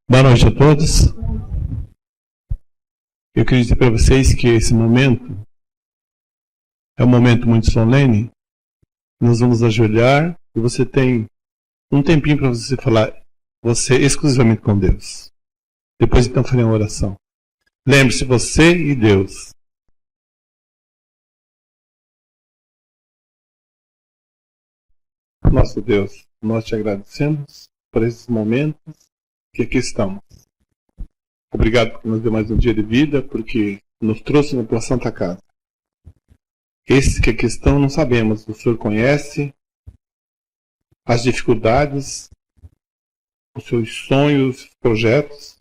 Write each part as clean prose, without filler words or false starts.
Boa noite a todos. Eu queria dizer para vocês que esse momento é um momento muito solene. Nós vamos ajoelhar e você tem um tempinho para você falar você exclusivamente com Deus. Depois então farei uma oração. Lembre-se, você e Deus. Nosso Deus, nós te agradecemos por esses momentos que aqui estamos. Obrigado por nos deu mais um dia de vida, porque nos trouxe na tua santa casa. Esses que aqui estão não sabemos, o Senhor conhece as dificuldades, os seus sonhos, projetos,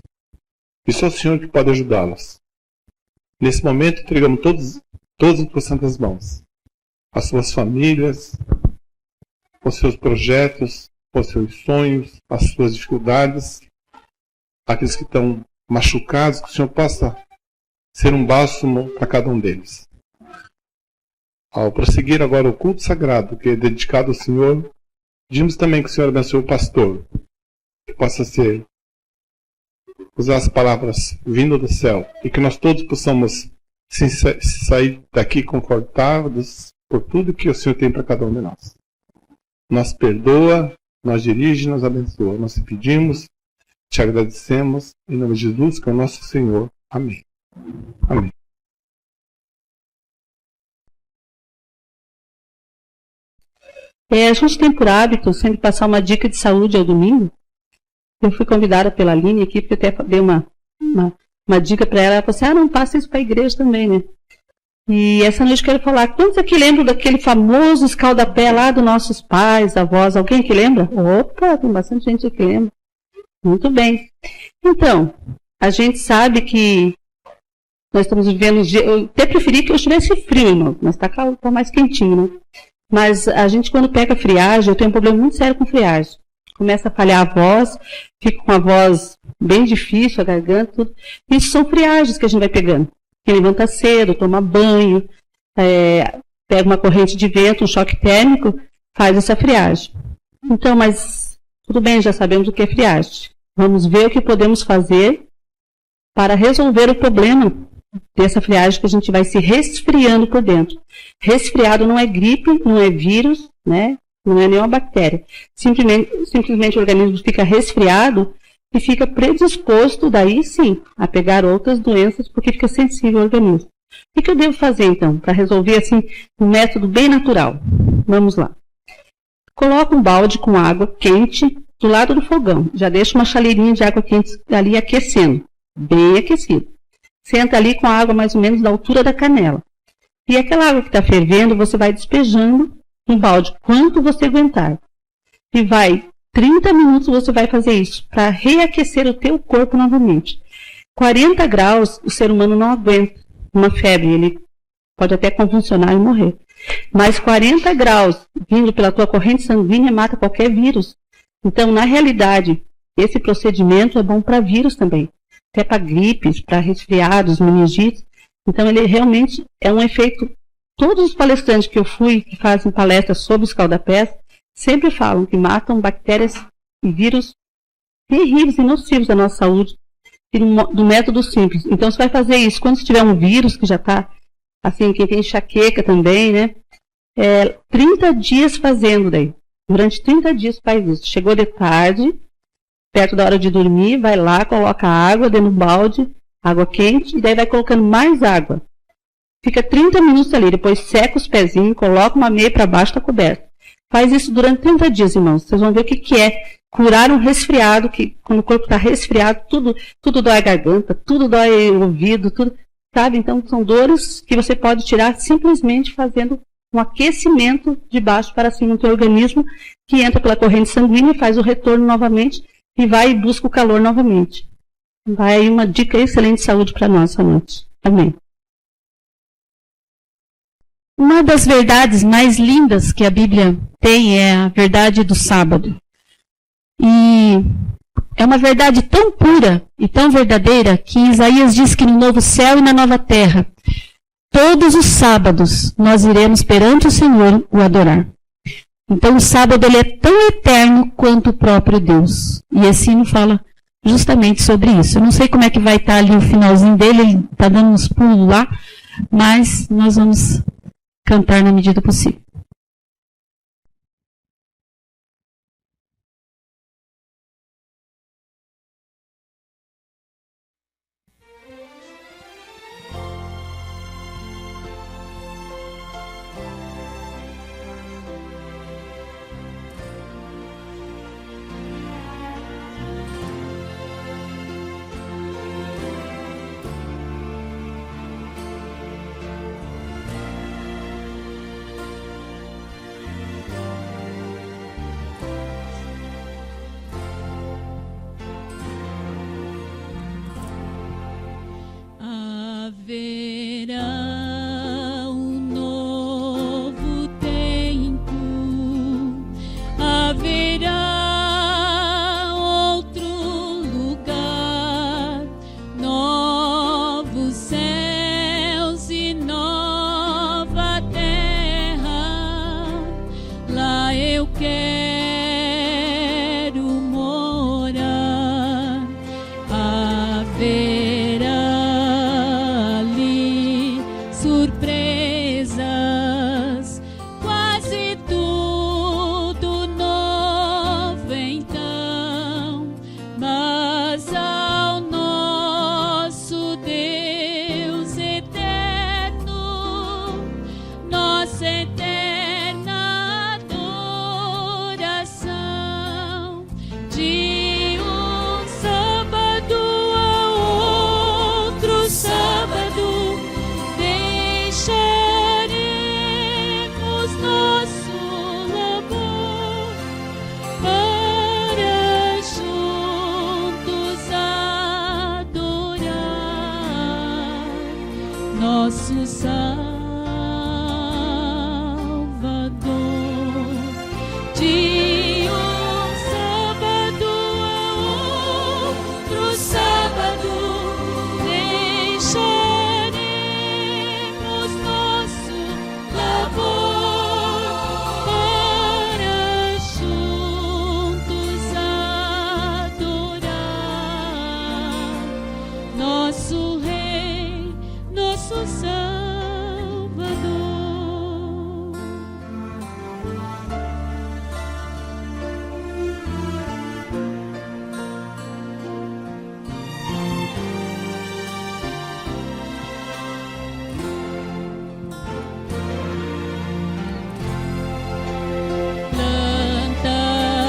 e só o Senhor que pode ajudá-los. Nesse momento entregamos todas as tuas santas mãos, as suas famílias, os seus projetos, os seus sonhos, as suas dificuldades, aqueles que estão machucados, que o Senhor possa ser um bálsamo para cada um deles. Ao prosseguir agora o culto sagrado, que é dedicado ao Senhor, pedimos também que o Senhor abençoe o pastor, que possa usar as palavras vindo do céu, e que nós todos possamos sair daqui confortados por tudo que o Senhor tem para cada um de nós. Nos perdoa, nos dirige, nos abençoa. Nós te pedimos, te agradecemos, em nome de Jesus, que é o nosso Senhor. Amém. Amém. A gente tem por hábito sempre passar uma dica de saúde ao domingo. Eu fui convidada pela Aline aqui, porque eu até dei uma dica para ela. Ela falou assim, não passa isso para a igreja também, né? E essa noite eu quero falar, quantos aqui lembram daquele famoso escaldapé lá dos nossos pais, avós? Alguém aqui lembra? Opa, tem bastante gente aqui que lembra. Muito bem. Então, a gente sabe que nós estamos vivendo... Eu até preferi que eu estivesse frio, irmão, mas tá mais quentinho, né? Mas a gente, quando pega friagem, eu tenho um problema muito sério com friagem. Começa a falhar a voz, fica com a voz bem difícil, a garganta, tudo. Isso são friagens que a gente vai pegando. Quem levanta cedo, toma banho, pega uma corrente de vento, um choque térmico, faz essa friagem. Então, mas tudo bem, já sabemos o que é friagem. Vamos ver o que podemos fazer para resolver o problema dessa friagem que a gente vai se resfriando por dentro. Resfriado não é gripe, não é vírus, né? Não é nenhuma bactéria. Simplesmente o organismo fica resfriado e fica predisposto, daí sim, a pegar outras doenças, porque fica sensível ao organismo. O que eu devo fazer, então, para resolver, assim, um método bem natural? Vamos lá. Coloca um balde com água quente do lado do fogão. Já deixa uma chaleirinha de água quente ali aquecendo, bem aquecido. Senta ali com a água mais ou menos da altura da canela. E aquela água que está fervendo, você vai despejando no balde quanto você aguentar. E vai... 30 minutos você vai fazer isso, para reaquecer o teu corpo novamente. 40 graus, o ser humano não aguenta uma febre, ele pode até convulsionar e morrer. Mas 40 graus, vindo pela tua corrente sanguínea, mata qualquer vírus. Então, na realidade, esse procedimento é bom para vírus também. Até para gripes, para resfriados, meningites. Então, ele realmente é um efeito... Todos os palestrantes que eu fui, que fazem palestras sobre escaldapés, sempre falam que matam bactérias e vírus terríveis e nocivos da nossa saúde e do método simples. Então, você vai fazer isso quando você tiver um vírus que já está, assim, quem tem enxaqueca também, né? 30 dias fazendo daí. Durante 30 dias faz isso. Chegou de tarde, perto da hora de dormir, vai lá, coloca água dentro do balde, água quente, e daí vai colocando mais água. Fica 30 minutos ali, depois seca os pezinhos, coloca uma meia para baixo, está coberto. Faz isso durante 30 dias, irmãos. Vocês vão ver o que é curar um resfriado, que quando o corpo está resfriado, tudo dói a garganta, tudo dói o ouvido, tudo, sabe? Então, são dores que você pode tirar simplesmente fazendo um aquecimento de baixo para cima do teu organismo, que entra pela corrente sanguínea, faz o retorno novamente e vai e busca o calor novamente. Vai aí uma dica excelente de saúde para nós essa noite. Amém. Uma das verdades mais lindas que a Bíblia tem é a verdade do sábado. E é uma verdade tão pura e tão verdadeira que Isaías diz que no novo céu e na nova terra, todos os sábados nós iremos perante o Senhor o adorar. Então o sábado ele é tão eterno quanto o próprio Deus. E assim fala justamente sobre isso. Eu não sei como é que vai estar ali o finalzinho dele, ele está dando uns pulos lá, mas nós vamos cantar na medida possível. Haverá um novo tempo, haverá outro lugar, novos céus e nova terra. Lá eu quero morar. Haverá surpresas, quase tudo novo então, mas ao nosso Deus eterno, nossa eterna adoração, de um sábado a outro sábado, deixaremos nosso labor para juntos adorar nosso Salvador. De um sábado a outro sábado, deixaremos nosso labor para juntos adorar nosso Rei, nosso Salvador.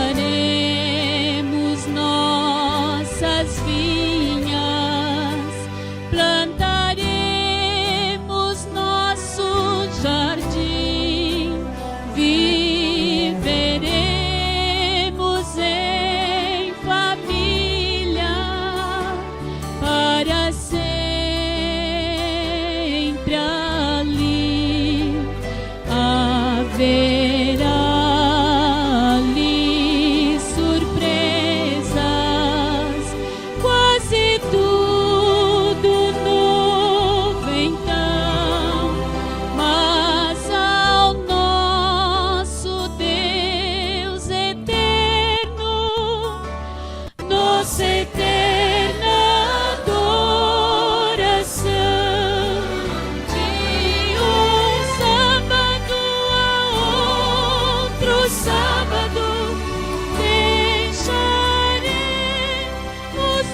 Plantaremos nossas vinhas, plantaremos nosso jardim, viveremos em família para sempre ali. Haverá ali surpresas, quase tudo novo então, mas ao nosso Deus eterno, nossa eterna adoração, de um sábado a outro sábado, deixaremos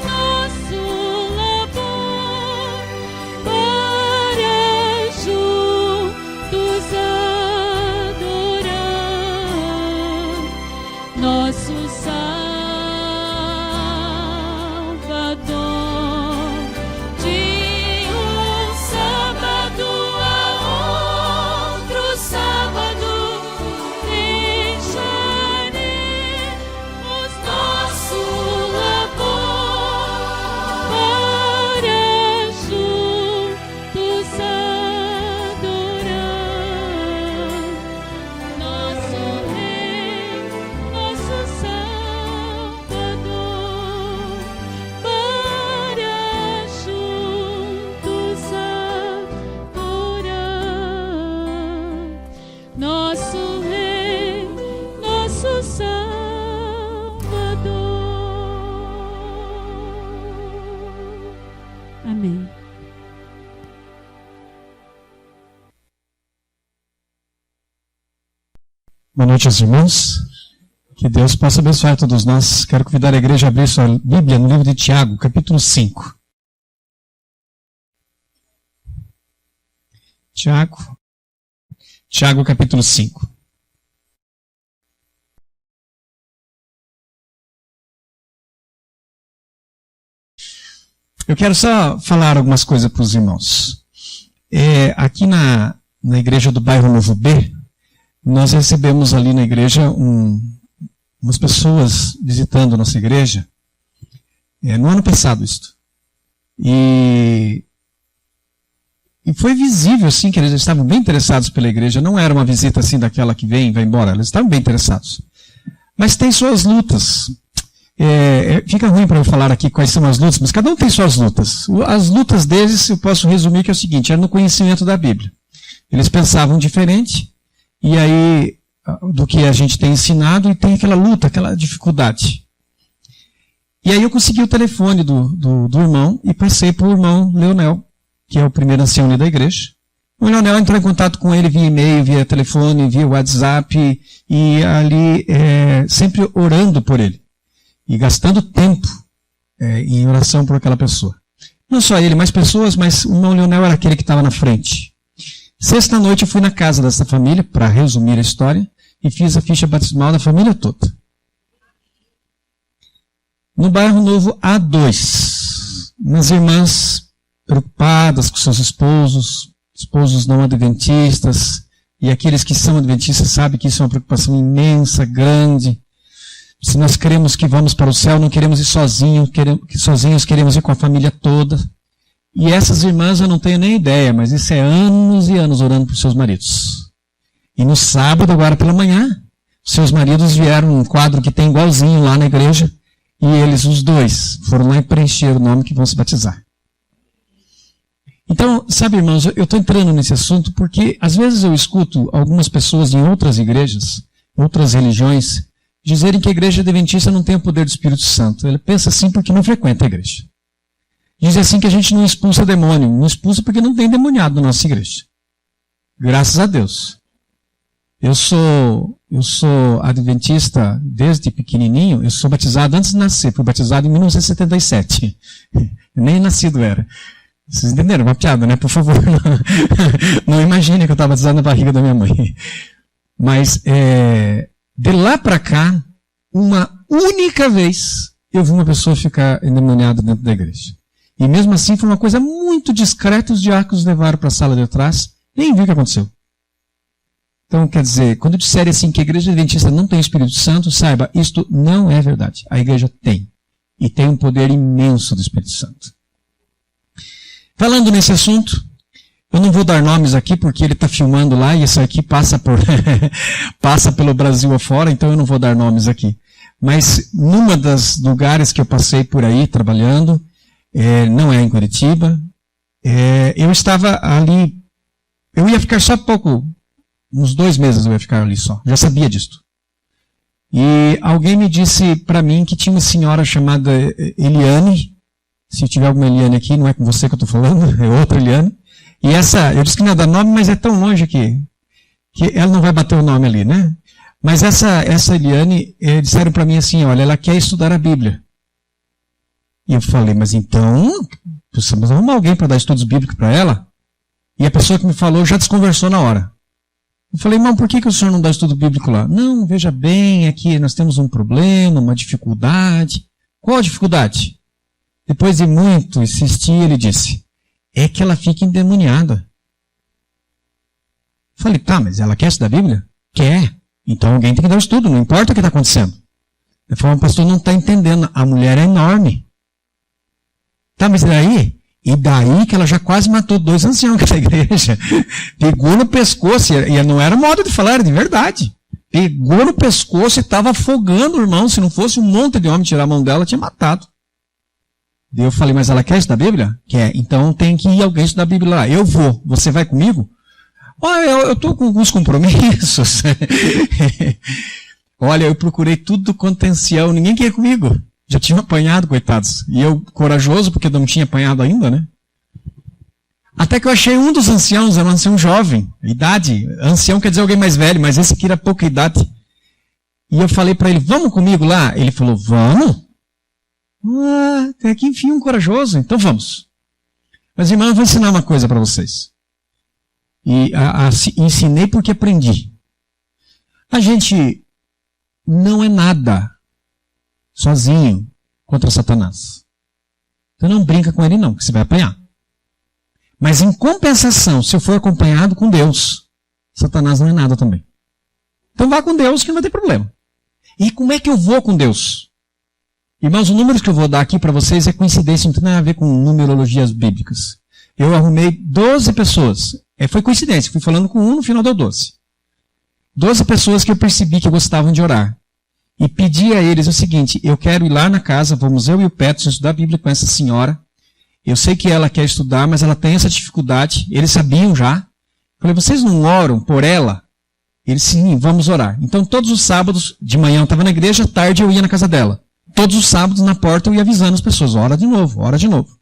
nosso labor para juntos adorar nosso Salvador. De um sábado a outro sábado, deixaremos nosso labor para juntos adorar nosso Rei, nosso Salvador. Amém. Boa noite aos irmãos. Que Deus possa abençoar todos nós. Quero convidar a igreja a abrir sua Bíblia no livro de Tiago, capítulo 5. Tiago, capítulo 5. Eu quero só falar algumas coisas para os irmãos. Aqui na igreja do bairro Novo B, nós recebemos ali na igreja umas pessoas visitando a nossa igreja, no ano passado isto. E foi visível, assim, que eles estavam bem interessados pela igreja. Não era uma visita assim daquela que vem e vai embora. Eles estavam bem interessados. Mas tem suas lutas. Fica ruim para eu falar aqui quais são as lutas, mas cada um tem suas lutas. As lutas deles, eu posso resumir que é o seguinte, era no conhecimento da Bíblia. Eles pensavam diferente, e aí, do que a gente tem ensinado, e tem aquela luta, aquela dificuldade. E aí eu consegui o telefone do irmão, e passei para o irmão Leonel, que é o primeiro ancião ali da igreja. O Leonel entrou em contato com ele via e-mail, via telefone, via WhatsApp, e ali sempre orando por ele. E gastando tempo em oração por aquela pessoa. Não só ele, mais pessoas, mas o irmão Leonel era aquele que estava na frente. Sexta-noite eu fui na casa dessa família, para resumir a história, e fiz a ficha batismal da família toda. No bairro Novo A2, umas irmãs preocupadas com seus esposos não adventistas, e aqueles que são adventistas sabem que isso é uma preocupação imensa, grande. Se nós queremos que vamos para o céu, não queremos ir sozinhos, queremos ir com a família toda. E essas irmãs eu não tenho nem ideia, mas isso é anos e anos orando por seus maridos. E no sábado, agora pela manhã, seus maridos vieram num quadro que tem igualzinho lá na igreja, e eles, os dois, foram lá e preencheram o nome que vão se batizar. Então, sabe, irmãos, eu estou entrando nesse assunto porque às vezes eu escuto algumas pessoas em outras igrejas, outras religiões, dizerem que a igreja adventista não tem o poder do Espírito Santo. Ele pensa assim porque não frequenta a igreja. Diz assim que a gente não expulsa demônio. Não expulsa porque não tem demoniado na nossa igreja. Graças a Deus. Eu sou adventista desde pequenininho. Eu sou batizado antes de nascer. Fui batizado em 1977. Nem nascido era. Vocês entenderam? Uma piada, né? Por favor. Não imagine que eu estava batizado na barriga da minha mãe. Mas, de lá para cá, uma única vez, eu vi uma pessoa ficar endemoniada dentro da igreja. E mesmo assim, foi uma coisa muito discreta, os diáconos levaram para a sala de trás, nem vi o que aconteceu. Então, quer dizer, quando disserem assim que a igreja adventista não tem Espírito Santo, saiba, isto não é verdade. A igreja tem. E tem um poder imenso do Espírito Santo. Falando nesse assunto, eu não vou dar nomes aqui porque ele está filmando lá e isso aqui passa pelo Brasil afora, então eu não vou dar nomes aqui. Mas numa das lugares que eu passei por aí trabalhando, não é em Curitiba, eu estava ali, eu ia ficar só pouco, uns 2 meses eu ia ficar ali só, já sabia disso. E alguém me disse para mim que tinha uma senhora chamada Eliane, se tiver alguma Eliane aqui, não é com você que eu estou falando, é outra Eliane. E eu disse que não ia dar nome, mas é tão longe que ela não vai bater o nome ali, né? Mas essa Eliane, disseram para mim assim, olha, ela quer estudar a Bíblia. E eu falei, mas então, precisamos arrumar alguém para dar estudos bíblicos para ela? E a pessoa que me falou já desconversou na hora. Eu falei, irmão, por que o senhor não dá estudo bíblico lá? Não, veja bem, aqui nós temos um problema, uma dificuldade. Qual a dificuldade? Depois de muito insistir, ele disse, é que ela fica endemoniada. Falei, tá, mas ela quer estudar a Bíblia? Quer. Então alguém tem que dar o estudo, não importa o que está acontecendo. Ele falou, o pastor não está entendendo, a mulher é enorme. Tá, mas daí? E daí que ela já quase matou 2 anciãos da igreja. Pegou no pescoço, e não era moda de falar, era de verdade. Pegou no pescoço e estava afogando o irmão, se não fosse um monte de homem tirar a mão dela, tinha matado. Daí eu falei, mas ela quer estudar a Bíblia? Quer. Então tem que ir alguém estudar a Bíblia lá. Eu vou. Você vai comigo? Olha, eu estou com alguns compromissos. Olha, eu procurei tudo quanto é ancião. Ninguém quer ir comigo. Já tinham apanhado, coitados. E eu, corajoso, porque não tinha apanhado ainda, né? Até que eu achei um dos anciãos, era um ancião jovem, idade. Ancião quer dizer alguém mais velho, mas esse aqui era pouca idade. E eu falei para ele, vamos comigo lá? Ele falou, vamos? Tem aqui, enfim, um corajoso, então vamos. Mas, irmão, eu vou ensinar uma coisa para vocês. E ensinei porque aprendi. A gente não é nada sozinho contra Satanás. Então não brinca com ele não, que você vai apanhar. Mas em compensação, se eu for acompanhado com Deus, Satanás não é nada também. Então vá com Deus que não vai ter problema. E como é que eu vou com Deus? Irmãos, o número que eu vou dar aqui para vocês é coincidência, não tem nada a ver com numerologias bíblicas. Eu arrumei 12 pessoas. Foi coincidência, fui falando com um, no final deu 12. 12 pessoas que eu percebi que gostavam de orar. E pedi a eles o seguinte, eu quero ir lá na casa, vamos eu e o Petro estudar a Bíblia com essa senhora. Eu sei que ela quer estudar, mas ela tem essa dificuldade. Eles sabiam já. Falei, vocês não oram por ela? Eles, sim, vamos orar. Então todos os sábados, de manhã eu estava na igreja, à tarde eu ia na casa dela. Todos os sábados na porta eu ia avisando as pessoas, ora de novo, ora de novo.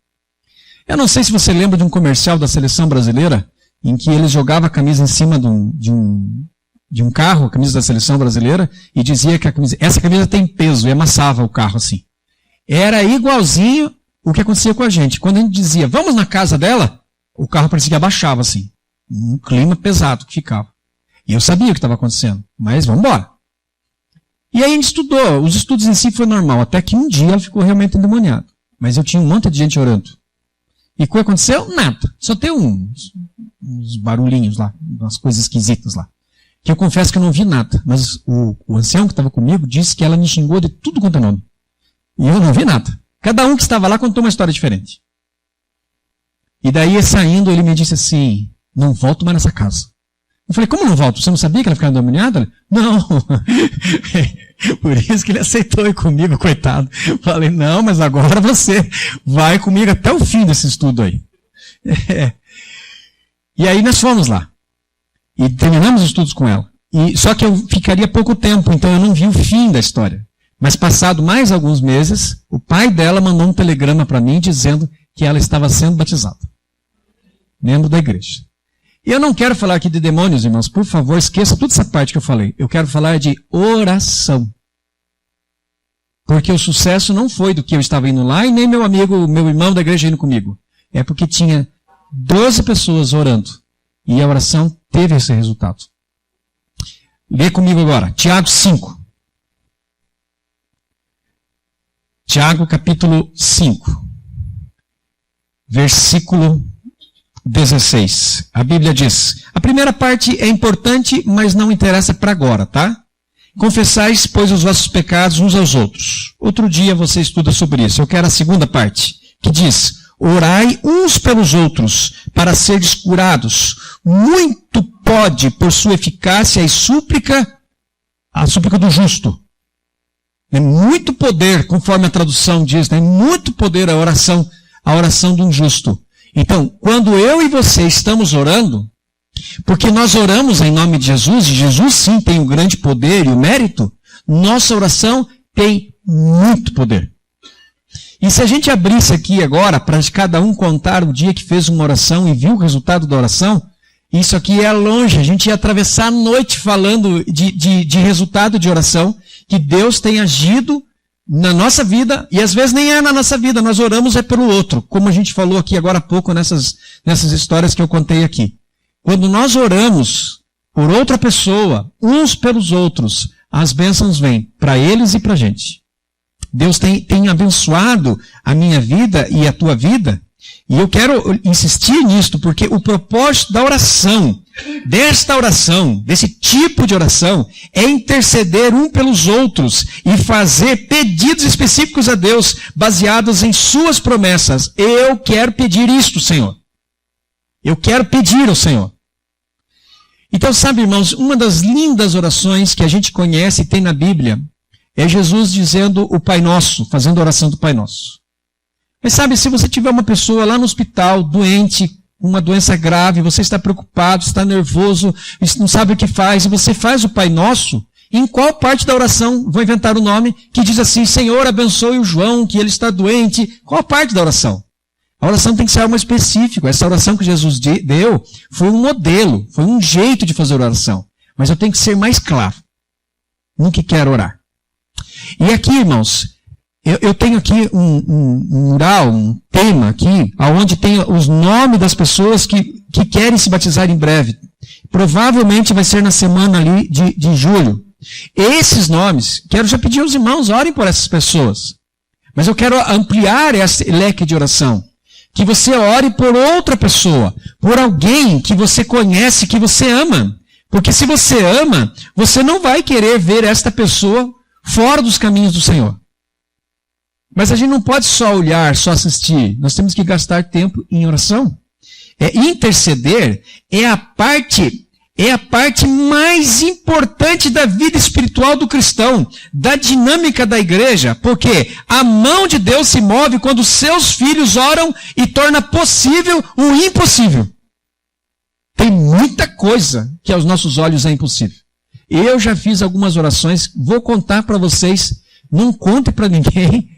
Eu não sei se você lembra de um comercial da seleção brasileira, em que eles jogavam a camisa em cima de um carro, a camisa da seleção brasileira, e dizia que essa camisa tem peso, e amassava o carro assim. Era igualzinho o que acontecia com a gente. Quando a gente dizia, vamos na casa dela, o carro parecia que abaixava assim. Um clima pesado que ficava. E eu sabia o que estava acontecendo, mas vamos embora. E aí a gente estudou, os estudos em si foi normal, até que um dia ela ficou realmente endemoniada. Mas eu tinha um monte de gente orando. E o que aconteceu? Nada. Só tem uns barulhinhos lá, umas coisas esquisitas lá. Que eu confesso que eu não vi nada. Mas o ancião que estava comigo disse que ela me xingou de tudo quanto é nome. E eu não vi nada. Cada um que estava lá contou uma história diferente. E daí, saindo, ele me disse assim, não volto mais nessa casa. Eu falei, como não volto? Você não sabia que ela ficava endemoniada? Não. Por isso que ele aceitou ir comigo, coitado. Eu falei, não, mas agora você vai comigo até o fim desse estudo aí. E aí nós fomos lá. E terminamos os estudos com ela. Só que eu ficaria pouco tempo, então eu não vi o fim da história. Mas passado mais alguns meses, o pai dela mandou um telegrama para mim dizendo que ela estava sendo batizada. Membro da igreja. E eu não quero falar aqui de demônios, irmãos. Por favor, esqueça toda essa parte que eu falei. Eu quero falar de oração. Porque o sucesso não foi do que eu estava indo lá e nem meu amigo, meu irmão da igreja indo comigo. É porque tinha 12 pessoas orando. E a oração teve esse resultado. Lê comigo agora. Tiago 5. Tiago capítulo 5. Versículo 16. A Bíblia diz, a primeira parte é importante, mas não interessa para agora, tá? Confessais, pois, os vossos pecados uns aos outros. Outro dia você estuda sobre isso. Eu quero a segunda parte, que diz, orai uns pelos outros, para seres curados. Muito pode, por sua eficácia e súplica, a súplica do justo. É muito poder, conforme a tradução diz, é muito poder a oração de um justo. Então, quando eu e você estamos orando, porque nós oramos em nome de Jesus, e Jesus sim tem o grande poder e o mérito, nossa oração tem muito poder. E se a gente abrisse aqui agora, para cada um contar o dia que fez uma oração e viu o resultado da oração, isso aqui é longe, a gente ia atravessar a noite falando de resultado de oração, que Deus tem agido na nossa vida, e às vezes nem é na nossa vida, nós oramos é pelo outro, como a gente falou aqui agora há pouco nessas histórias que eu contei aqui. Quando nós oramos por outra pessoa, uns pelos outros, as bênçãos vêm para eles e para a gente. Deus tem abençoado a minha vida e a tua vida, e eu quero insistir nisto, porque o propósito da oração, desta oração, desse tipo de oração, é interceder um pelos outros e fazer pedidos específicos a Deus, baseados em suas promessas. Eu quero pedir isto, Senhor. Eu quero pedir ao Senhor. Então, sabe, irmãos, uma das lindas orações que a gente conhece e tem na Bíblia é Jesus dizendo o Pai Nosso, fazendo a oração do Pai Nosso. Mas sabe, se você tiver uma pessoa lá no hospital, doente, uma doença grave, você está preocupado, está nervoso, não sabe o que faz, e você faz o Pai Nosso, Em qual parte da oração, vou inventar o nome, que diz assim, Senhor, abençoe o João, que ele está doente. Qual parte da oração? A oração tem que ser algo mais específico. Essa oração que Jesus deu foi um modelo, foi um jeito de fazer oração. Mas eu tenho que ser mais claro no que quero orar. E aqui, irmãos, eu tenho aqui um mural, um tema aqui, onde tem os nomes das pessoas que querem se batizar em breve. Provavelmente vai ser na semana ali de julho. Esses nomes, quero já pedir aos irmãos, orem por essas pessoas. Mas eu quero ampliar esse leque de oração. Que você ore por outra pessoa, por alguém que você conhece, que você ama. Porque se você ama, você não vai querer ver esta pessoa fora dos caminhos do Senhor. Mas a gente não pode só olhar, só assistir. Nós temos que gastar tempo em oração. Interceder é a parte mais importante da vida espiritual do cristão, da dinâmica da igreja, porque a mão de Deus se move quando seus filhos oram e torna possível o impossível. Tem muita coisa que aos nossos olhos é impossível. Eu já fiz algumas orações, vou contar para vocês, não conte para ninguém,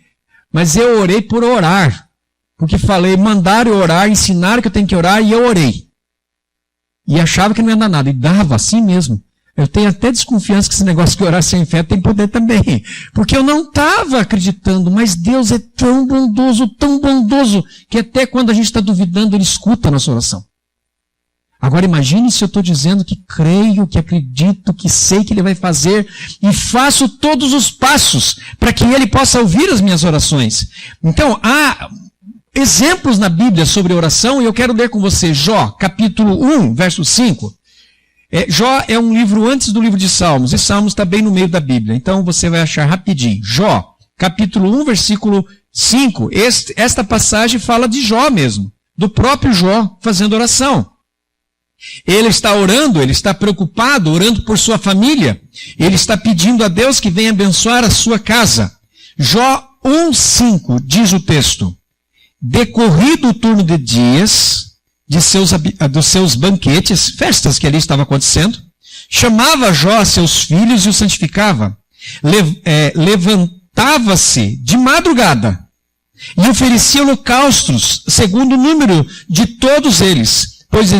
mas eu orei por orar. Porque falei, mandaram eu orar, ensinaram que eu tenho que orar e eu orei. E achava que não ia dar nada. E dava assim mesmo. Eu tenho até desconfiança que esse negócio de orar sem fé tem poder também. Porque eu não estava acreditando, mas Deus é tão bondoso, que até quando a gente está duvidando, Ele escuta a nossa oração. Agora imagine se eu estou dizendo que creio, que acredito, que sei que Ele vai fazer e faço todos os passos para que Ele possa ouvir as minhas orações. Então, há exemplos na Bíblia sobre oração e eu quero ler com você Jó, capítulo 1, verso 5. Jó é um livro antes do livro de Salmos, e Salmos está bem no meio da Bíblia, então você vai achar rapidinho. Jó, capítulo 1, versículo 5. Esta passagem fala de Jó mesmo, do próprio Jó fazendo oração. Ele está orando, ele está preocupado, orando por sua família. Ele está pedindo a Deus que venha abençoar a sua casa. Jó 1,5 diz o texto. Decorrido o turno de dias dos seus banquetes, festas que ali estavam acontecendo, chamava Jó a seus filhos e os santificava. Levantava-se de madrugada e oferecia holocaustos segundo o número de todos eles, pois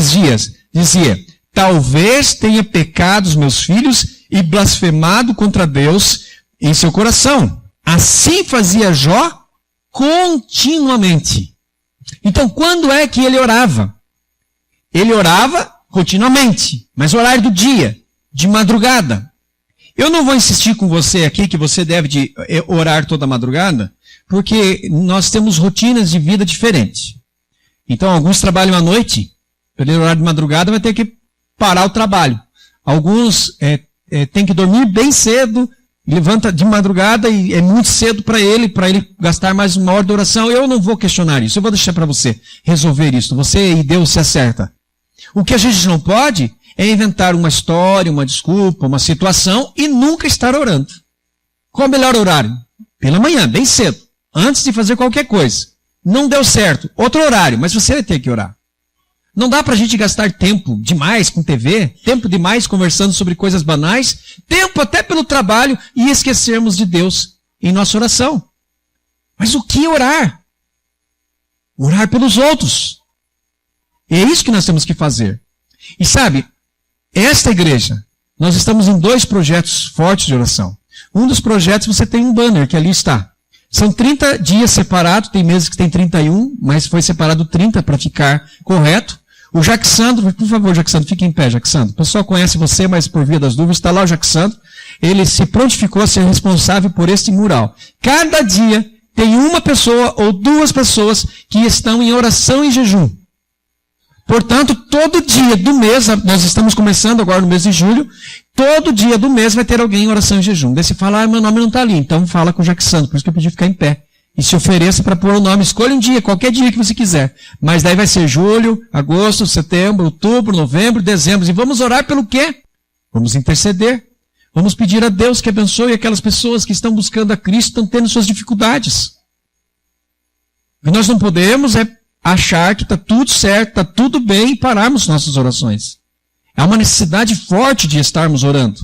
dizia, talvez tenha pecado os meus filhos e blasfemado contra Deus em seu coração. Assim fazia Jó continuamente. Então, quando é que ele orava? Ele orava continuamente, mas horário do dia, de madrugada. Eu não vou insistir com você aqui que você deve orar toda madrugada, porque nós temos rotinas de vida diferentes. Então, alguns trabalham à noite, pelo horário de madrugada vai ter que parar o trabalho. Alguns têm que dormir bem cedo, levanta de madrugada e é muito cedo para ele gastar mais uma hora de oração. Eu não vou questionar isso, eu vou deixar para você resolver isso. Você e Deus se acerta. O que a gente não pode é inventar uma história, uma desculpa, uma situação e nunca estar orando. Qual o melhor horário? Pela manhã, bem cedo, antes de fazer qualquer coisa. Não deu certo, outro horário, mas você vai ter que orar. Não dá para a gente gastar tempo demais com TV, tempo demais conversando sobre coisas banais, tempo até pelo trabalho e esquecermos de Deus em nossa oração. Mas o que orar? Orar pelos outros. É isso que nós temos que fazer. E sabe, esta igreja, nós estamos em 2 projetos fortes de oração. Um dos projetos você tem um banner que ali está. São 30 dias separados, tem meses que tem 31, mas foi separado 30 para ficar correto. O Jacksandro, por favor, Jacksandro, fique em pé, Jacksandro. O pessoal conhece você, mas por via das dúvidas, está lá o Jacksandro. Ele se prontificou a ser responsável por este mural. Cada dia tem uma pessoa ou 2 pessoas que estão em oração e jejum. Portanto, todo dia do mês, nós estamos começando agora no mês de julho, todo dia do mês vai ter alguém em oração e jejum. Daí você fala, meu nome não está ali, então fala com o Jacksandro, por isso que eu pedi ficar em pé. E se ofereça para pôr o nome, escolha um dia, qualquer dia que você quiser. Mas daí vai ser julho, agosto, setembro, outubro, novembro, dezembro. E vamos orar pelo quê? Vamos interceder. Vamos pedir a Deus que abençoe aquelas pessoas que estão buscando a Cristo, estão tendo suas dificuldades. O que nós não podemos é achar que está tudo certo, está tudo bem e pararmos nossas orações. Há uma necessidade forte de estarmos orando.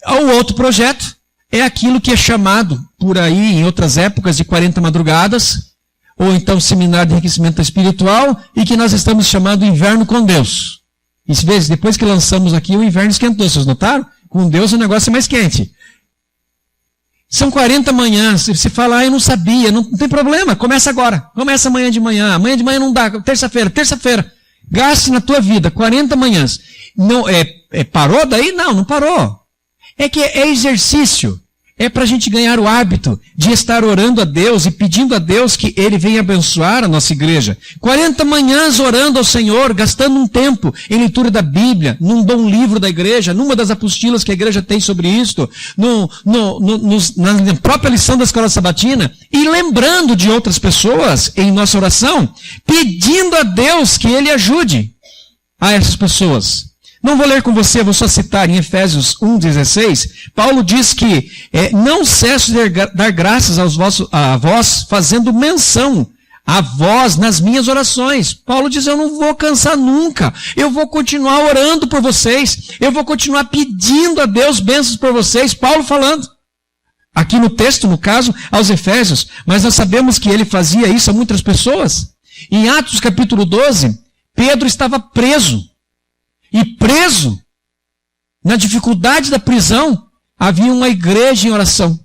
O outro projeto é aquilo que é chamado por aí, em outras épocas, de 40 madrugadas, ou então seminário de enriquecimento espiritual, e que nós estamos chamando Inverno com Deus. E depois que lançamos aqui, o inverno esquentou, vocês notaram? Com Deus o negócio é mais quente. São 40 manhãs, se fala, eu não sabia, não tem problema, começa agora, começa amanhã de manhã não dá, terça-feira, gaste na tua vida 40 manhãs. Não, parou daí? Não parou. É que é exercício. É para a gente ganhar o hábito de estar orando a Deus e pedindo a Deus que Ele venha abençoar a nossa igreja. 40 manhãs orando ao Senhor, gastando um tempo em leitura da Bíblia, num bom livro da igreja, numa das apostilas que a igreja tem sobre isto, na própria lição da escola sabatina, e lembrando de outras pessoas em nossa oração, pedindo a Deus que Ele ajude a essas pessoas. Não vou ler com você, vou só citar em Efésios 1,16, Paulo diz que não cesso de dar graças a vós, fazendo menção a vós nas minhas orações. Paulo diz, eu não vou cansar nunca, eu vou continuar orando por vocês, eu vou continuar pedindo a Deus bênçãos por vocês. Paulo falando, aqui no texto, no caso, aos Efésios, mas nós sabemos que ele fazia isso a muitas pessoas. Em Atos capítulo 12, Pedro estava preso. E preso, na dificuldade da prisão, havia uma igreja em oração,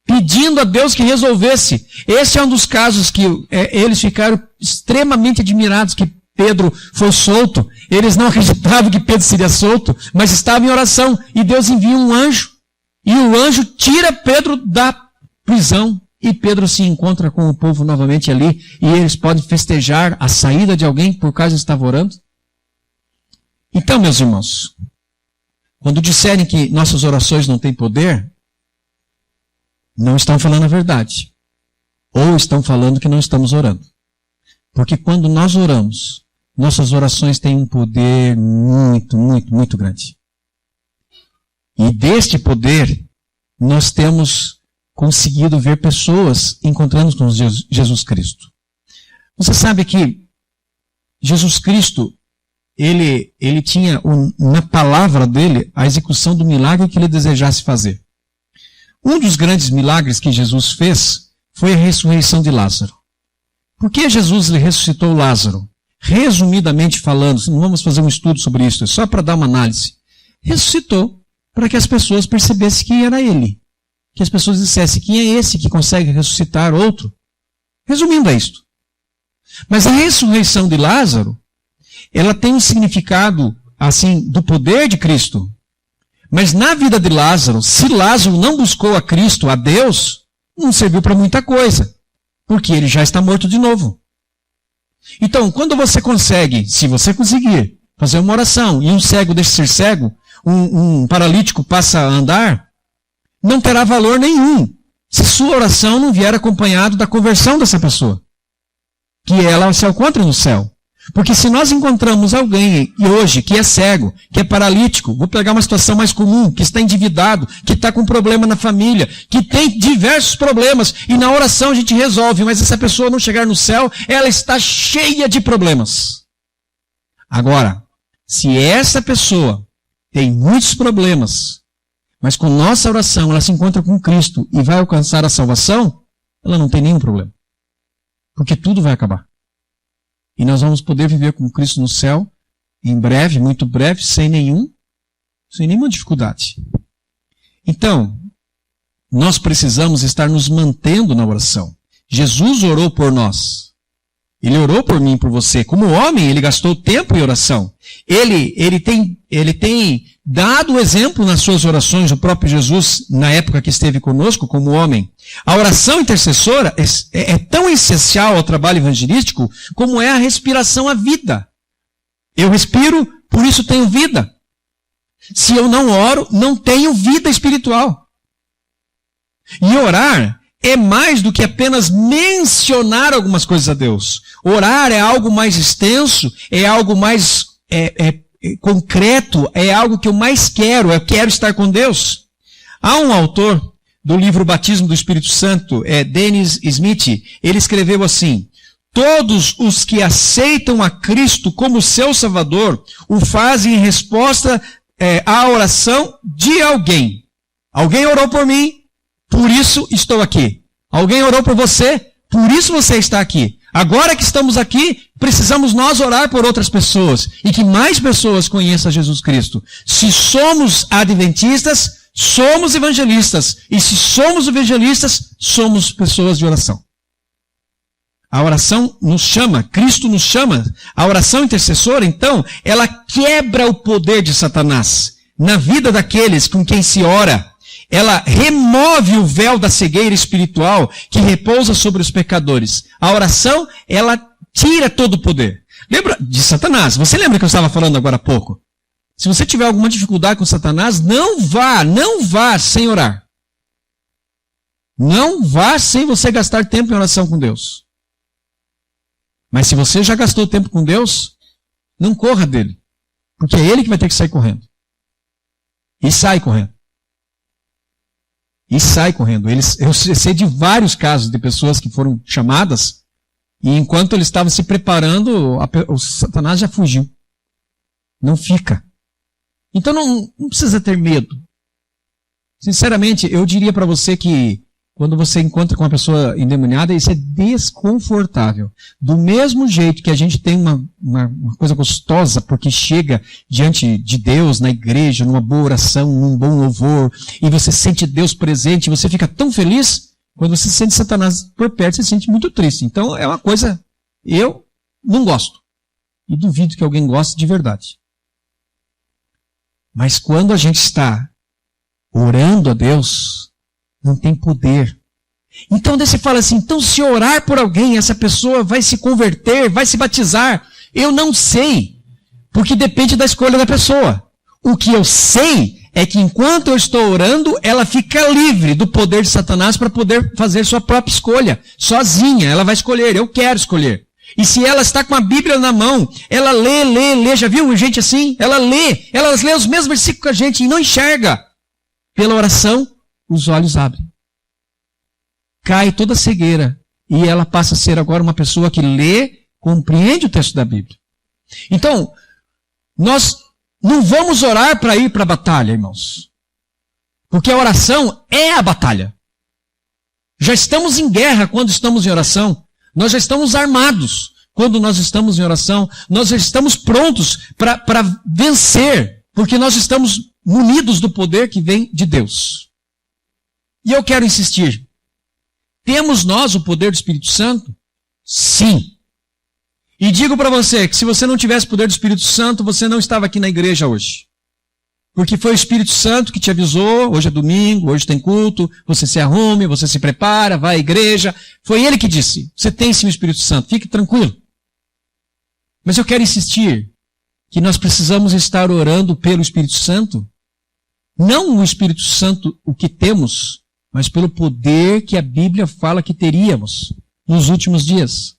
pedindo a Deus que resolvesse. Esse é um dos casos que eles ficaram extremamente admirados que Pedro foi solto. Eles não acreditavam que Pedro seria solto, mas estavam em oração. E Deus envia um anjo. E o anjo tira Pedro da prisão. E Pedro se encontra com o povo novamente ali. E eles podem festejar a saída de alguém por causa que estava orando. Então, meus irmãos, quando disserem que nossas orações não têm poder, não estão falando a verdade. Ou estão falando que não estamos orando. Porque quando nós oramos, nossas orações têm um poder muito, muito, muito grande. E deste poder, nós temos conseguido ver pessoas encontrando com Jesus Cristo. Você sabe que Jesus Cristo, ele tinha na palavra dele a execução do milagre que ele desejasse fazer. Um dos grandes milagres que Jesus fez foi a ressurreição de Lázaro. Por que Jesus ressuscitou Lázaro? Resumidamente falando, não vamos fazer um estudo sobre isso, é só para dar uma análise. Ressuscitou para que as pessoas percebessem quem era ele. Que as pessoas dissessem, quem é esse que consegue ressuscitar outro? Resumindo é isto. Mas a ressurreição de Lázaro, ela tem um significado, assim, do poder de Cristo. Mas na vida de Lázaro, se Lázaro não buscou a Cristo, a Deus, não serviu para muita coisa. Porque ele já está morto de novo. Então, quando você consegue, se você conseguir, fazer uma oração, e um cego deixa de ser cego, um paralítico passa a andar, não terá valor nenhum se sua oração não vier acompanhado da conversão dessa pessoa. Que ela se encontre no céu. Porque se nós encontramos alguém hoje que é cego, que é paralítico, vou pegar uma situação mais comum, que está endividado, que está com problema na família, que tem diversos problemas, e na oração a gente resolve, mas essa pessoa não chegar no céu, ela está cheia de problemas. Agora, se essa pessoa tem muitos problemas, mas com nossa oração ela se encontra com Cristo e vai alcançar a salvação, ela não tem nenhum problema. Porque tudo vai acabar. E nós vamos poder viver com Cristo no céu, em breve, muito breve, sem nenhuma dificuldade. Então, nós precisamos estar nos mantendo na oração. Jesus orou por nós. Ele orou por mim, por você. Como homem, ele gastou tempo em oração. Ele tem dado o exemplo nas suas orações, o próprio Jesus, na época que esteve conosco, como homem. A oração intercessora é tão essencial ao trabalho evangelístico como é a respiração à vida. Eu respiro, por isso tenho vida. Se eu não oro, não tenho vida espiritual. E orar é mais do que apenas mencionar algumas coisas a Deus. Orar é algo mais extenso, é algo mais concreto, é algo que eu mais quero, eu quero estar com Deus. Há um autor do livro Batismo do Espírito Santo, Dennis Smith, ele escreveu assim: todos os que aceitam a Cristo como seu Salvador o fazem em resposta à oração de alguém. Alguém orou por mim, por isso estou aqui. Alguém orou por você, por isso você está aqui. Agora que estamos aqui, precisamos nós orar por outras pessoas e que mais pessoas conheçam Jesus Cristo. Se somos adventistas, somos evangelistas. E se somos evangelistas, somos pessoas de oração. A oração nos chama, Cristo nos chama. A oração intercessora, então, ela quebra o poder de Satanás na vida daqueles com quem se ora. Ela remove o véu da cegueira espiritual que repousa sobre os pecadores. A oração, ela tira todo o poder. Lembra de Satanás? Você lembra que eu estava falando agora há pouco? Se você tiver alguma dificuldade com Satanás, não vá sem orar. Não vá sem você gastar tempo em oração com Deus. Mas se você já gastou tempo com Deus, não corra dele. Porque é ele que vai ter que sair correndo. E sai correndo. E sai correndo. Eu sei de vários casos de pessoas que foram chamadas e enquanto eles estavam se preparando, o Satanás já fugiu. Não fica. Então não precisa ter medo. Sinceramente, eu diria para você que quando você encontra com uma pessoa endemoniada, isso é desconfortável. Do mesmo jeito que a gente tem uma coisa gostosa porque chega diante de Deus, na igreja, numa boa oração, num bom louvor, e você sente Deus presente, e você fica tão feliz, quando você sente Satanás por perto, você se sente muito triste. Então é uma coisa, eu não gosto. E duvido que alguém goste de verdade. Mas quando a gente está orando a Deus, não tem poder. Então daí você fala assim, então se orar por alguém, essa pessoa vai se converter, vai se batizar. Eu não sei, porque depende da escolha da pessoa. O que eu sei é que enquanto eu estou orando, ela fica livre do poder de Satanás para poder fazer sua própria escolha. Sozinha, ela vai escolher, eu quero escolher. E se ela está com a Bíblia na mão, ela lê, já viu gente assim? Ela lê os mesmos versículos que a gente e não enxerga. Pela oração, os olhos abrem. Cai toda a cegueira. E ela passa a ser agora uma pessoa que lê, compreende o texto da Bíblia. Então, nós não vamos orar para ir para a batalha, irmãos. Porque a oração é a batalha. Já estamos em guerra quando estamos em oração. Nós já estamos armados quando nós estamos em oração. Nós já estamos prontos para vencer. Porque nós estamos munidos do poder que vem de Deus. E eu quero insistir. Temos nós o poder do Espírito Santo? Sim. E digo para você que se você não tivesse o poder do Espírito Santo, você não estava aqui na igreja hoje. Porque foi o Espírito Santo que te avisou, hoje é domingo, hoje tem culto, você se arrume, você se prepara, vai à igreja. Foi ele que disse, você tem sim o Espírito Santo, fique tranquilo. Mas eu quero insistir que nós precisamos estar orando pelo Espírito Santo, não o Espírito Santo o que temos, mas pelo poder que a Bíblia fala que teríamos nos últimos dias.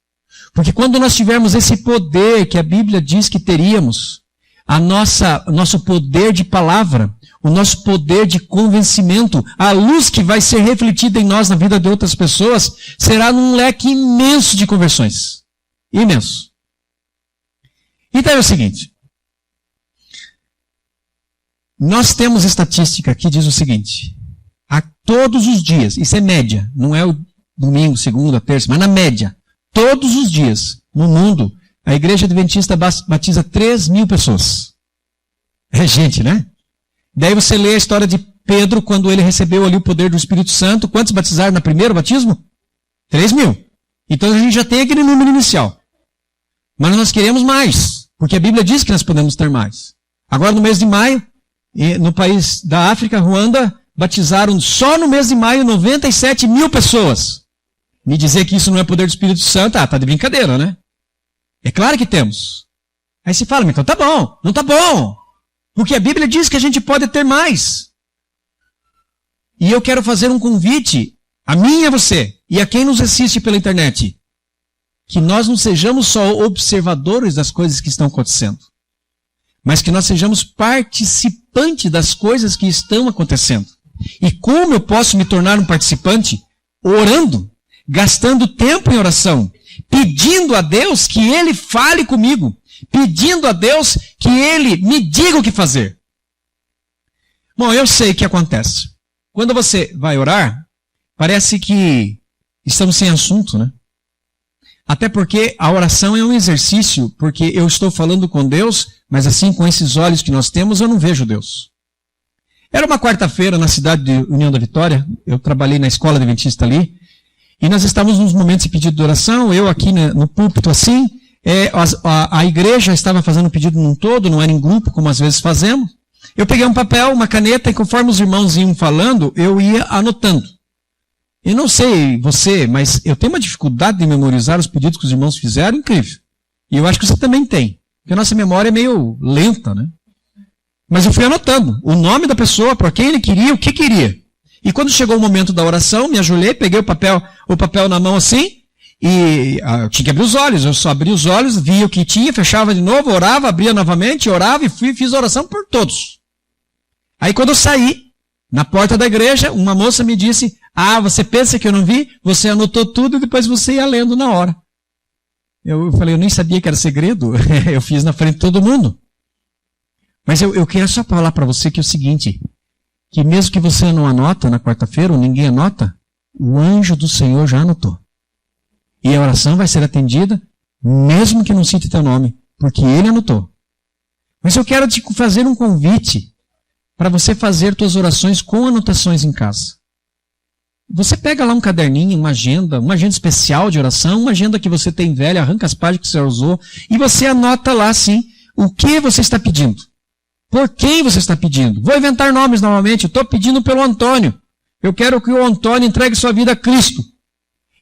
Porque quando nós tivermos esse poder que a Bíblia diz que teríamos, o nosso poder de palavra, o nosso poder de convencimento, a luz que vai ser refletida em nós na vida de outras pessoas, será num leque imenso de conversões. Imenso. Então é o seguinte. Nós temos estatística que diz o seguinte. A todos os dias, isso é média, não é o domingo, segunda, terça, mas na média, todos os dias no mundo, a igreja adventista batiza 3.000 pessoas. É gente, né? Daí você lê a história de Pedro, quando ele recebeu ali o poder do Espírito Santo. Quantos batizaram no primeiro batismo? 3.000. Então a gente já tem aquele número inicial. Mas nós queremos mais, porque a Bíblia diz que nós podemos ter mais. Agora no mês de maio, no país da África, Ruanda, batizaram só no mês de maio 97.000 pessoas. Me dizer que isso não é poder do Espírito Santo, tá de brincadeira, né? É claro que temos. Aí se fala, então tá bom, não tá bom. Porque a Bíblia diz que a gente pode ter mais. E eu quero fazer um convite a mim e a você, e a quem nos assiste pela internet, que nós não sejamos só observadores das coisas que estão acontecendo, mas que nós sejamos participantes das coisas que estão acontecendo. E como eu posso me tornar um participante? Orando, gastando tempo em oração, pedindo a Deus que Ele fale comigo, pedindo a Deus que Ele me diga o que fazer. Bom, eu sei o que acontece. Quando você vai orar, parece que estamos sem assunto, né? Até porque a oração é um exercício, porque eu estou falando com Deus, mas assim, com esses olhos que nós temos, eu não vejo Deus. Era uma quarta-feira na cidade de União da Vitória, eu trabalhei na escola adventista ali, e nós estávamos nos momentos de pedido de oração, eu aqui no púlpito assim, a igreja estava fazendo o pedido num todo, não era em grupo, como às vezes fazemos. Eu peguei um papel, uma caneta, e conforme os irmãos iam falando, eu ia anotando. Eu não sei você, mas eu tenho uma dificuldade de memorizar os pedidos que os irmãos fizeram, incrível. E eu acho que você também tem, porque a nossa memória é meio lenta, né? Mas eu fui anotando o nome da pessoa, para quem ele queria, o que queria. E quando chegou o momento da oração, me ajoelhei, peguei o papel na mão assim, e eu tinha que abrir os olhos. Eu só abri os olhos, via o que tinha, fechava de novo, orava, abria novamente, orava e fiz a oração por todos. Aí quando eu saí, na porta da igreja, uma moça me disse, você pensa que eu não vi? Você anotou tudo e depois você ia lendo na hora. Eu falei, eu nem sabia que era segredo, eu fiz na frente de todo mundo. Mas eu quero só falar para você que é o seguinte, que mesmo que você não anota na quarta-feira, ou ninguém anota, o anjo do Senhor já anotou. E a oração vai ser atendida, mesmo que não cite teu nome, porque ele anotou. Mas eu quero te fazer um convite para você fazer tuas orações com anotações em casa. Você pega lá um caderninho, uma agenda especial de oração, uma agenda que você tem velha, arranca as páginas que você usou, e você anota lá, assim, o que você está pedindo. Por quem você está pedindo? Vou inventar nomes novamente. Eu estou pedindo pelo Antônio. Eu quero que o Antônio entregue sua vida a Cristo.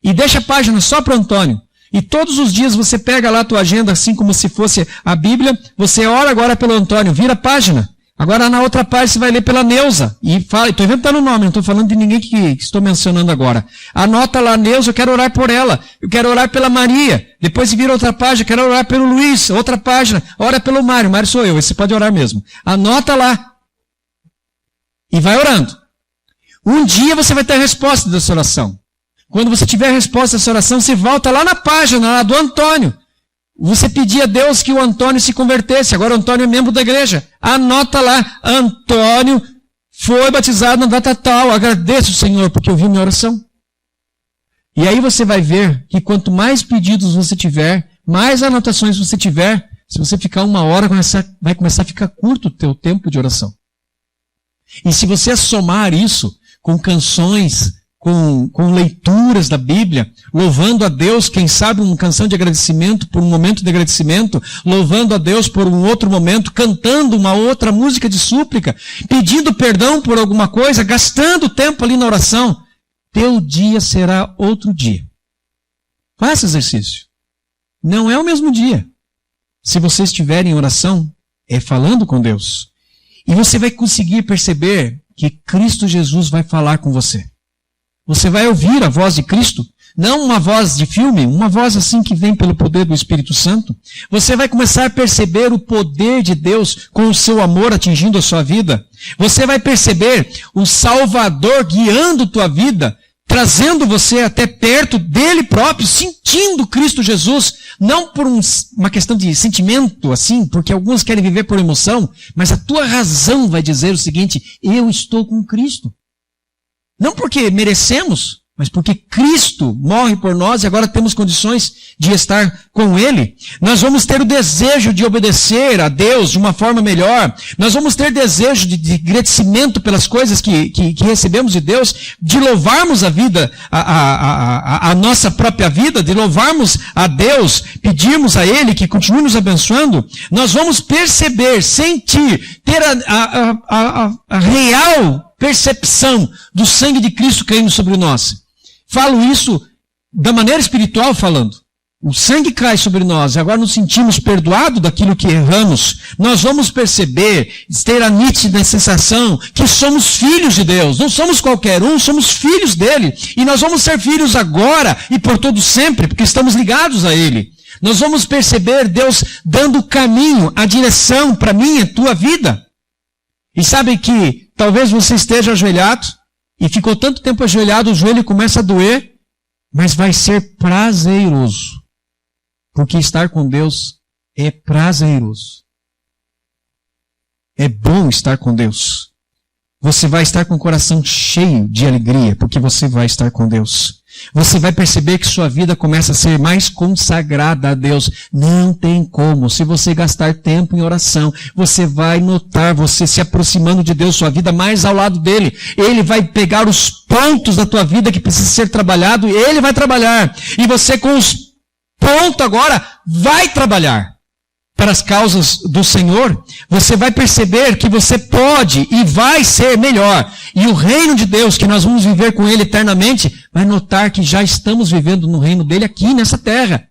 E deixa a página só para o Antônio. E todos os dias você pega lá a tua agenda, assim como se fosse a Bíblia. Você ora agora pelo Antônio. Vira a página. Agora na outra página você vai ler pela Neuza. E fala, estou inventando o nome, não estou falando de ninguém que estou mencionando agora. Anota lá, Neuza, eu quero orar por ela. Eu quero orar pela Maria. Depois vira outra página, eu quero orar pelo Luiz. Outra página, ora pelo Mário. Mário sou eu, você pode orar mesmo. Anota lá. E vai orando. Um dia você vai ter a resposta dessa oração. Quando você tiver a resposta dessa oração, você volta lá na página lá do Antônio. Você pedia a Deus que o Antônio se convertesse. Agora o Antônio é membro da igreja. Anota lá. Antônio foi batizado na data tal. Agradeço, Senhor, porque ouviu minha oração. E aí você vai ver que quanto mais pedidos você tiver, mais anotações você tiver, se você ficar 1 hora, vai começar a ficar curto o teu tempo de oração. E se você somar isso com canções, com leituras da Bíblia, louvando a Deus, quem sabe uma canção de agradecimento, por um momento de agradecimento, louvando a Deus por um outro momento, cantando uma outra música de súplica, pedindo perdão por alguma coisa, gastando tempo ali na oração, teu dia será outro dia. Faça exercício. Não é o mesmo dia. Se você estiver em oração, é falando com Deus. E você vai conseguir perceber que Cristo Jesus vai falar com você. Você vai ouvir a voz de Cristo, não uma voz de filme, uma voz assim que vem pelo poder do Espírito Santo. Você vai começar a perceber o poder de Deus com o seu amor atingindo a sua vida. Você vai perceber o Salvador guiando tua vida, trazendo você até perto dele próprio, sentindo Cristo Jesus, não por uma questão de sentimento, assim, porque alguns querem viver por emoção, mas a tua razão vai dizer o seguinte: eu estou com Cristo. Não porque merecemos, mas porque Cristo morre por nós e agora temos condições de estar com Ele. Nós vamos ter o desejo de obedecer a Deus de uma forma melhor. Nós vamos ter desejo de agradecimento pelas coisas que recebemos de Deus, de louvarmos a vida, a nossa própria vida, de louvarmos a Deus, pedirmos a Ele que continue nos abençoando. Nós vamos perceber, sentir, ter a real percepção do sangue de Cristo caindo sobre nós. Falo isso da maneira espiritual falando. O sangue cai sobre nós e agora nos sentimos perdoados daquilo que erramos. Nós vamos perceber, ter a nítida sensação que somos filhos de Deus. Não somos qualquer um, somos filhos dele. E nós vamos ser filhos agora e por todo sempre, porque estamos ligados a Ele. Nós vamos perceber Deus dando o caminho, a direção para mim e tua vida. E sabe que talvez você esteja ajoelhado e ficou tanto tempo ajoelhado, o joelho começa a doer, mas vai ser prazeroso. Porque estar com Deus é prazeroso. É bom estar com Deus. Você vai estar com o coração cheio de alegria, porque você vai estar com Deus. Você vai perceber que sua vida começa a ser mais consagrada a Deus. Não tem como. Se você gastar tempo em oração, você vai notar você se aproximando de Deus, sua vida mais ao lado dele. Ele vai pegar os pontos da tua vida que precisa ser trabalhado e ele vai trabalhar. E você com os pontos agora vai trabalhar para as causas do Senhor. Você vai perceber que você pode e vai ser melhor. E o reino de Deus, que nós vamos viver com ele eternamente, vai notar que já estamos vivendo no reino dele aqui nessa terra.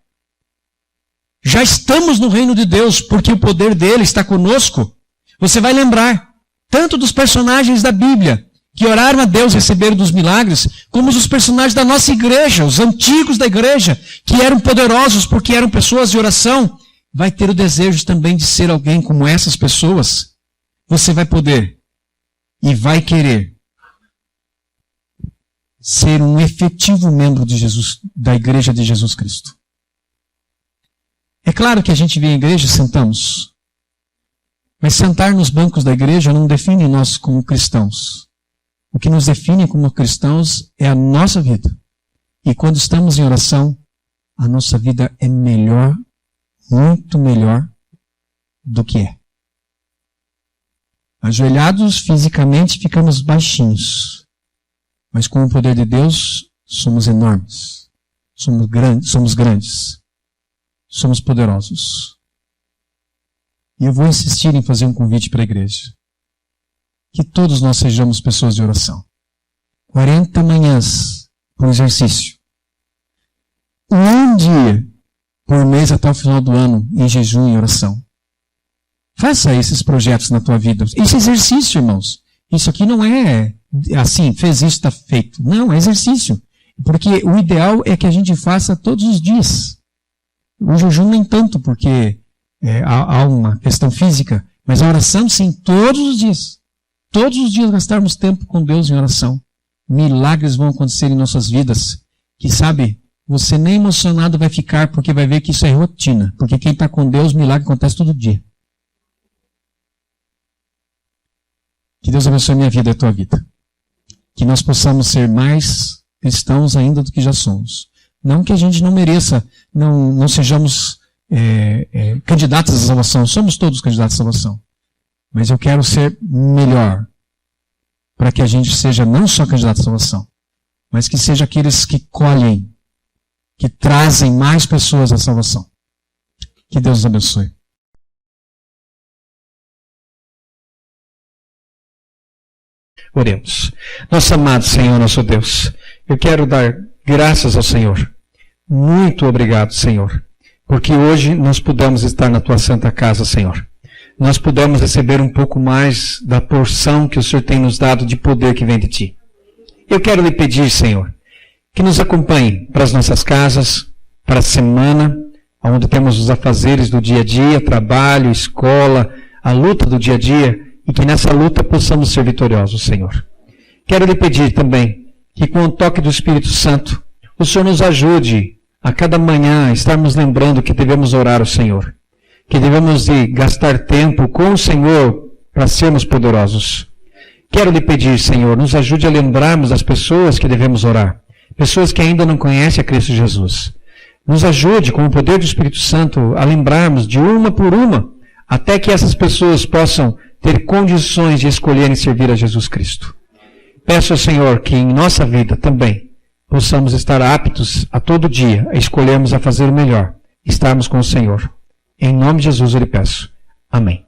Já estamos no reino de Deus, porque o poder dele está conosco. Você vai lembrar tanto dos personagens da Bíblia, que oraram a Deus, receberam dos milagres, como dos personagens da nossa igreja, os antigos da igreja, que eram poderosos porque eram pessoas de oração. Vai ter o desejo também de ser alguém como essas pessoas. Você vai poder e vai querer ser um efetivo membro de Jesus, da igreja de Jesus Cristo. É claro que a gente vem à igreja e sentamos. Mas sentar nos bancos da igreja não define nós como cristãos. O que nos define como cristãos é a nossa vida. E quando estamos em oração, a nossa vida é melhor, muito melhor do que é. Ajoelhados fisicamente ficamos baixinhos, mas com o poder de Deus somos enormes, somos grandes, somos poderosos. E eu vou insistir em fazer um convite para a igreja. Que todos nós sejamos pessoas de oração. 40 manhãs por exercício. Um dia por mês até o final do ano, em jejum e oração. Faça esses projetos na tua vida. Esse exercício, irmãos. Isso aqui não é assim, fez isso, está feito. Não, é exercício. Porque o ideal é que a gente faça todos os dias. O jejum nem tanto, porque há uma questão física. Mas a oração, sim, todos os dias. Todos os dias gastarmos tempo com Deus em oração. Milagres vão acontecer em nossas vidas. Que sabe, você nem emocionado vai ficar, porque vai ver que isso é rotina. Porque quem está com Deus, milagre acontece todo dia. Que Deus abençoe a minha vida e a tua vida. Que nós possamos ser mais cristãos ainda do que já somos. Não que a gente não mereça, não sejamos candidatos à salvação. Somos todos candidatos à salvação. Mas eu quero ser melhor. Para que a gente seja não só candidato à salvação, mas que seja aqueles que colhem, que trazem mais pessoas à salvação. Que Deus os abençoe. Oremos. Nosso amado Senhor, nosso Deus, eu quero dar graças ao Senhor. Muito obrigado, Senhor, porque hoje nós pudemos estar na Tua Santa Casa, Senhor. Nós pudemos receber um pouco mais da porção que o Senhor tem nos dado de poder que vem de Ti. Eu quero lhe pedir, Senhor, que nos acompanhe para as nossas casas, para a semana, onde temos os afazeres do dia a dia, trabalho, escola, a luta do dia a dia, e que nessa luta possamos ser vitoriosos, Senhor. Quero lhe pedir também que com o toque do Espírito Santo, o Senhor nos ajude a cada manhã a estarmos lembrando que devemos orar ao Senhor, que devemos gastar tempo com o Senhor para sermos poderosos. Quero lhe pedir, Senhor, nos ajude a lembrarmos das pessoas que devemos orar, pessoas que ainda não conhecem a Cristo Jesus. Nos ajude, com o poder do Espírito Santo, a lembrarmos de uma por uma, até que essas pessoas possam ter condições de escolherem servir a Jesus Cristo. Peço ao Senhor que em nossa vida também possamos estar aptos a todo dia a escolhermos a fazer o melhor, estarmos com o Senhor. Em nome de Jesus eu lhe peço. Amém.